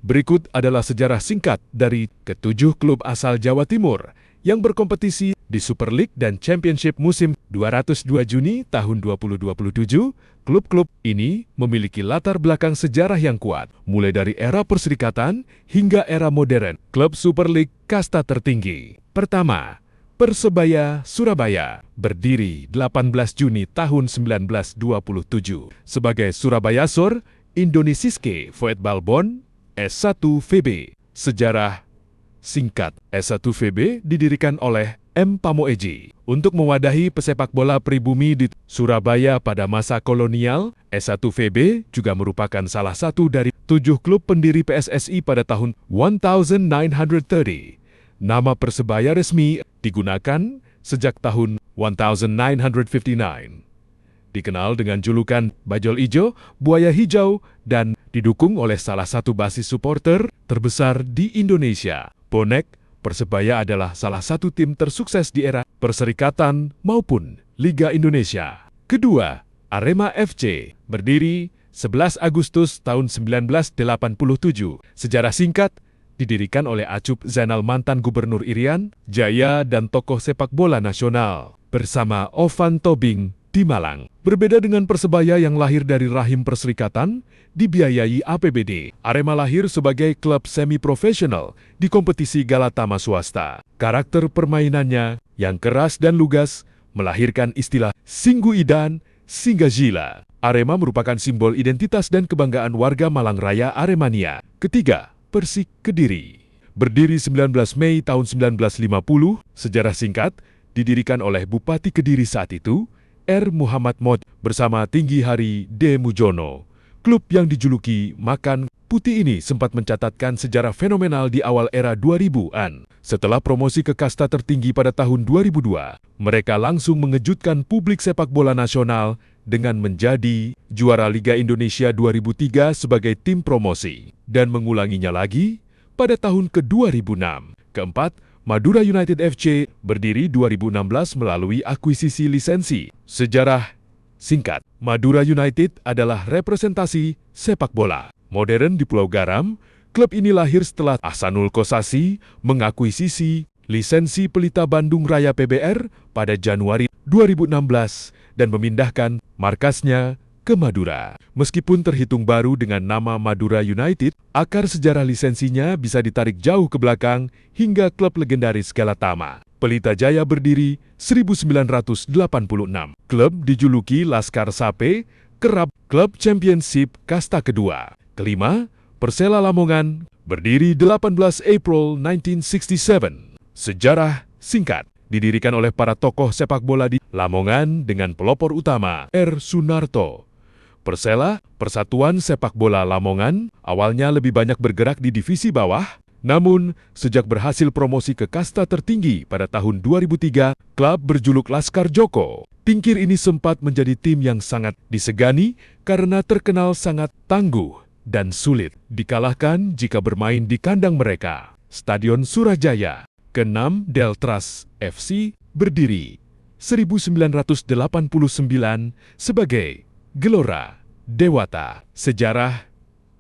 Berikut adalah sejarah singkat dari ketujuh klub asal Jawa Timur yang berkompetisi di Super League dan Championship musim 202 Juni tahun 2027. Klub-klub ini memiliki latar belakang sejarah yang kuat, mulai dari era perserikatan hingga era modern. Klub Super League kasta tertinggi. Pertama, Persebaya Surabaya, berdiri 18 Juni tahun 1927 sebagai Surabayasor Indonesiske Voetbalbond S1 VB. Sejarah singkat, S1 VB didirikan oleh M. Pamoeji untuk mewadahi pesepak bola pribumi di Surabaya pada masa kolonial. S1 VB juga merupakan salah satu dari 7 klub pendiri PSSI pada tahun 1930. Nama Persebaya resmi digunakan sejak tahun 1959. Dikenal dengan julukan Bajul Ijo, Buaya Hijau, dan didukung oleh salah satu basis supporter terbesar di Indonesia. Bonek, Persebaya adalah salah satu tim tersukses di era Perserikatan maupun Liga Indonesia. Kedua, Arema FC, berdiri 11 Agustus tahun 1987. Sejarah singkat, didirikan oleh Acup Zainal, mantan Gubernur Irian Jaya dan tokoh sepak bola nasional, bersama Ovan Tobing di Malang. Berbeda dengan Persebaya yang lahir dari rahim perserikatan, dibiayai APBD. Arema lahir sebagai klub semi-profesional di kompetisi Galatama swasta. Karakter permainannya yang keras dan lugas melahirkan istilah Singgu Idan, Singa Gila. Arema merupakan simbol identitas dan kebanggaan warga Malang Raya Aremania. Ketiga, Persik Kediri, berdiri 19 Mei tahun 1950. Sejarah singkat, didirikan oleh Bupati Kediri saat itu, R. Muhammad Mod, bersama Tinggi Hari D. Mujono. Klub yang dijuluki Makan Putih ini sempat mencatatkan sejarah fenomenal di awal era 2000-an. Setelah promosi ke kasta tertinggi pada tahun 2002, mereka langsung mengejutkan publik sepak bola nasional dengan menjadi juara Liga Indonesia 2003 sebagai tim promosi, dan mengulanginya lagi pada tahun ke-2006. Keempat, Madura United FC, berdiri 2016 melalui akuisisi lisensi. Sejarah singkat, Madura United adalah representasi sepak bola modern di Pulau Garam. Klub ini lahir setelah Ahsanul Kossasi mengakuisisi lisensi Pelita Bandung Raya PBR pada Januari 2016 dan memindahkan markasnya ke Madura. Meskipun terhitung baru dengan nama Madura United, akar sejarah lisensinya bisa ditarik jauh ke belakang hingga klub legendaris Galatama. Pelita Jaya berdiri 1986. Klub dijuluki Laskar Sape, kerap klub championship kasta kedua. Kelima, Persela Lamongan, berdiri 18 April 1967. Sejarah singkat, didirikan oleh para tokoh sepak bola di Lamongan dengan pelopor utama R. Sunarto. Persela, Persatuan Sepak Bola Lamongan, awalnya lebih banyak bergerak di divisi bawah, namun sejak berhasil promosi ke kasta tertinggi pada tahun 2003, klub berjuluk Laskar Joko. Tingkir ini sempat menjadi tim yang sangat disegani karena terkenal sangat tangguh dan sulit dikalahkan jika bermain di kandang mereka. Stadion Surajaya. Keenam, Deltras FC, berdiri 1989 sebagai Gelora Dewata. Sejarah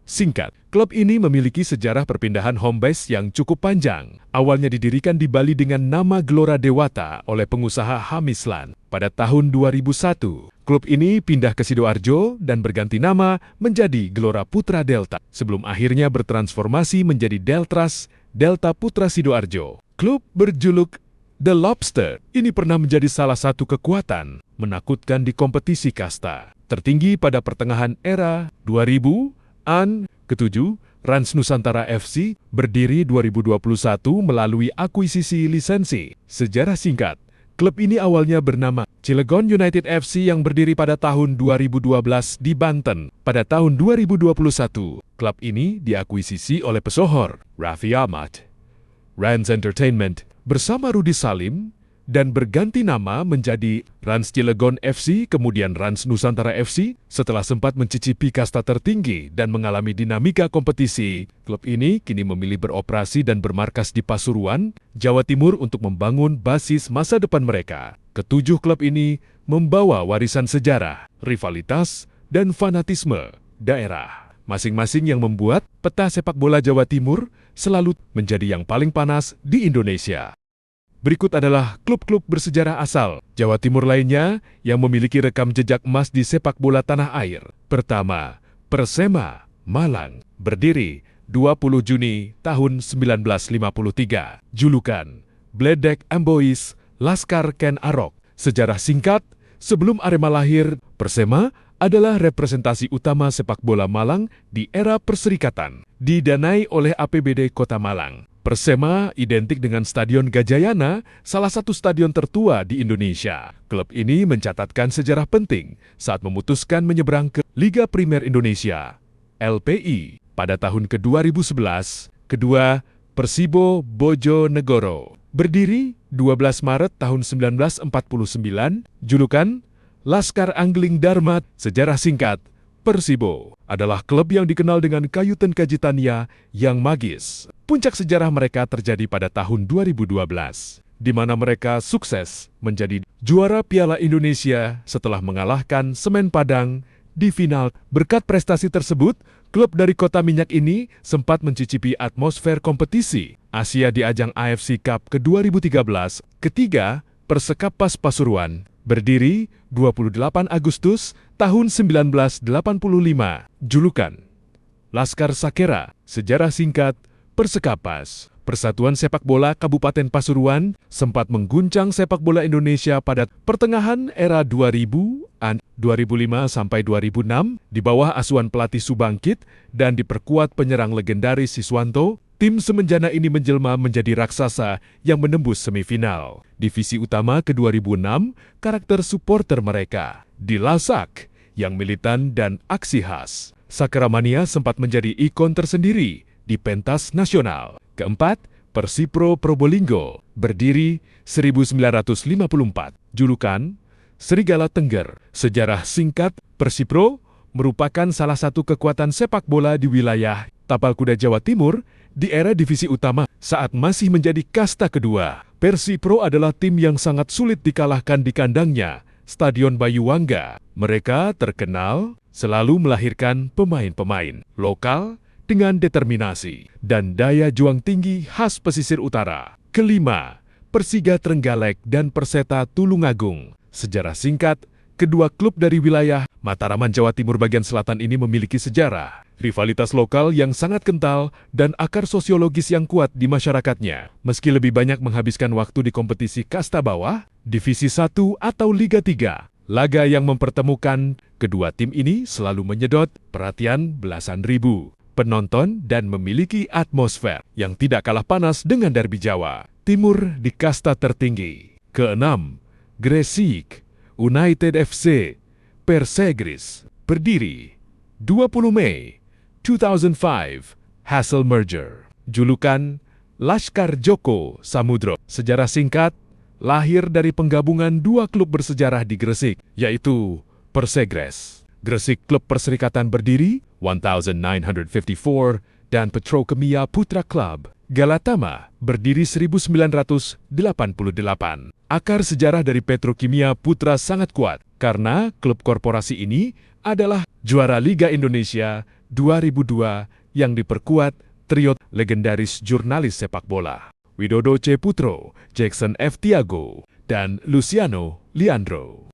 singkat, klub ini memiliki sejarah perpindahan home base yang cukup panjang. Awalnya didirikan di Bali dengan nama Gelora Dewata oleh pengusaha Hamislan. Pada tahun 2001, klub ini pindah ke Sidoarjo dan berganti nama menjadi Gelora Putra Delta, sebelum akhirnya bertransformasi menjadi Deltras Delta Putra Sidoarjo. Klub berjuluk The Lobster ini pernah menjadi salah satu kekuatan menakutkan di kompetisi kasta tertinggi pada pertengahan era 2000-an. Ketujuh, Rans Nusantara FC, berdiri 2021 melalui akuisisi lisensi. Sejarah singkat, klub ini awalnya bernama Cilegon United FC yang berdiri pada tahun 2012 di Banten. Pada tahun 2021, klub ini diakuisisi oleh pesohor Raffi Ahmad, Rans Entertainment, bersama Rudi Salim, dan berganti nama menjadi Rans Cilegon FC, kemudian Rans Nusantara FC. Setelah sempat mencicipi kasta tertinggi dan mengalami dinamika kompetisi, klub ini kini memilih beroperasi dan bermarkas di Pasuruan, Jawa Timur untuk membangun basis masa depan mereka. Ketujuh klub ini membawa warisan sejarah, rivalitas, dan fanatisme daerah. masing-masing yang membuat peta sepak bola Jawa Timur selalu menjadi yang paling panas di Indonesia. Berikut adalah klub-klub bersejarah asal Jawa Timur lainnya yang memiliki rekam jejak emas di sepak bola tanah air. Pertama, Persema Malang, berdiri 20 Juni tahun 1953. Julukan, Bledek Ambois, Laskar Ken Arok. Sejarah singkat, sebelum Arema lahir, Persema adalah representasi utama sepak bola Malang di era Perserikatan. Didanai oleh APBD Kota Malang. Persema identik dengan Stadion Gajayana, salah satu stadion tertua di Indonesia. Klub ini mencatatkan sejarah penting saat memutuskan menyeberang ke Liga Primer Indonesia, LPI, pada tahun ke-2011. Kedua, Persibo Bojonegoro. Berdiri 12 Maret tahun 1949, julukan Laskar Angling Dharma. Sejarah singkat, Persibo adalah klub yang dikenal dengan kayutan Kajitania yang magis. Puncak sejarah mereka terjadi pada tahun 2012, di mana mereka sukses menjadi juara Piala Indonesia setelah mengalahkan Semen Padang di final. Berkat prestasi tersebut, klub dari kota minyak ini sempat mencicipi atmosfer kompetisi Asia di ajang AFC Cup ke-2013. Ketiga, Persekapas Pasuruan, berdiri 28 Agustus tahun 1985. Julukan, Laskar Sakera. Sejarah singkat, Persekapas, Persatuan Sepak Bola Kabupaten Pasuruan, sempat mengguncang sepak bola Indonesia pada pertengahan era 2000-an, 2005 sampai 2006, di bawah asuhan pelatih Subangkit dan diperkuat penyerang legendaris Siswanto. Tim semenjana ini menjelma menjadi raksasa yang menembus semifinal. Divisi utama ke-2006, karakter supporter mereka Dilasak, yang militan dan aksi khas. Sakeramania sempat menjadi ikon tersendiri di pentas nasional. Keempat, Persipro Probolinggo, berdiri 1954. Julukan, Serigala Tengger. Sejarah singkat, Persipro merupakan salah satu kekuatan sepak bola di wilayah Tapal Kuda Jawa Timur di era divisi utama saat masih menjadi kasta kedua. Persipro adalah tim yang sangat sulit dikalahkan di kandangnya, Stadion Bayuwangga. Mereka terkenal selalu melahirkan pemain-pemain lokal dengan determinasi dan daya juang tinggi khas pesisir utara. Kelima, Persiga Trenggalek dan Perseta Tulungagung. Sejarah singkat, kedua klub dari wilayah Mataraman, Jawa Timur bagian selatan ini memiliki sejarah, rivalitas lokal yang sangat kental, dan akar sosiologis yang kuat di masyarakatnya. Meski lebih banyak menghabiskan waktu di kompetisi kasta bawah, Divisi 1 atau Liga 3, laga yang mempertemukan kedua tim ini selalu menyedot perhatian belasan ribu penonton dan memiliki atmosfer yang tidak kalah panas dengan derby Jawa Timur di kasta tertinggi. Keenam, Gresik United FC Persegris, berdiri 20 Mei 2005, hasil merger. Julukan, Laskar Joko Samudro. Sejarah singkat, lahir dari penggabungan dua klub bersejarah di Gresik, yaitu Persegres, Gresik Klub Perserikatan berdiri 1954, dan Petrokemia Putra Club Galatama berdiri 1988. Akar sejarah dari Petrokimia Putra sangat kuat karena klub korporasi ini adalah juara Liga Indonesia 2002 yang diperkuat trio legendaris jurnalis sepak bola Widodo C. Putro, Jackson F. Tiago, dan Luciano Leandro.